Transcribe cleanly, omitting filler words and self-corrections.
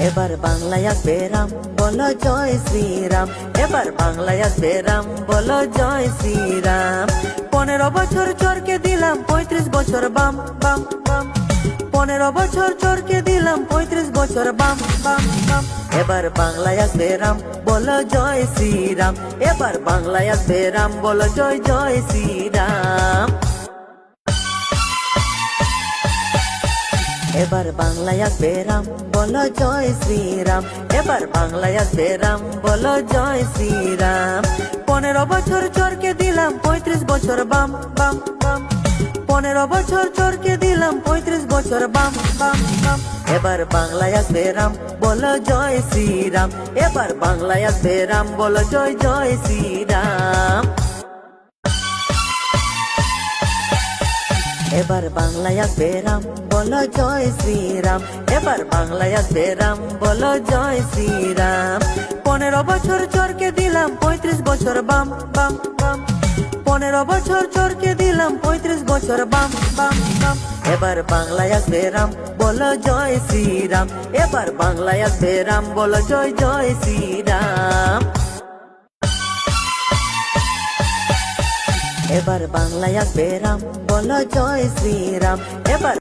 এবার বাংলায় আসবে রাম, বলো জয় শ্রীরাম। এবার বাংলায় আসবে রাম, বলো জয় শ্রীরাম। 15 বছর চোরকে দিলাম, 35 বছর বাম বাম বাম। 15 বছর চোরকে দিলাম, 35 বছর বাম বাম বাম। এবার বাংলায় আসবে রাম, বলো জয় শ্রীরাম। এবার বাংলায় আসবে রাম, বলো জয় জয় শ্রীরাম। এবার বাংলায় আসবে রাম, বলো জয় শ্রীরাম। এবার বাংলায় আসবে রাম, বলো জয় শ্রীরাম। 15 বছর চোরকে দিলাম, 35 বছর বাম বাম বাম। 15 বছর চোরকে দিলাম, 35 বছর বাম বাম বাম। এবার বাংলায় আসবে রাম, বলো জয় শ্রীরাম। এবার বাংলায় আসবে রাম, বলো জয় জয় শ্রীরাম। এবার বাংলায় আসবে রাম, বলো জয় শ্রীরাম। এবার বাংলায় আসবে রাম, বলো জয় শ্রীরাম। 15 বছর চোরকে দিলাম, 35 বছর বাম বাম বাম। 15 বছর চোরকে দিলাম, 35 বছর বাম বাম বাম। এবার বাংলায় আসবে রাম, বলো জয় শ্রীরাম। এবার বাংলায় আসবে রাম, বলো জয় জয় শ্রীরাম। এবার বাংলায় আসবে রাম, বলো জয় শ্রীরাম। এবার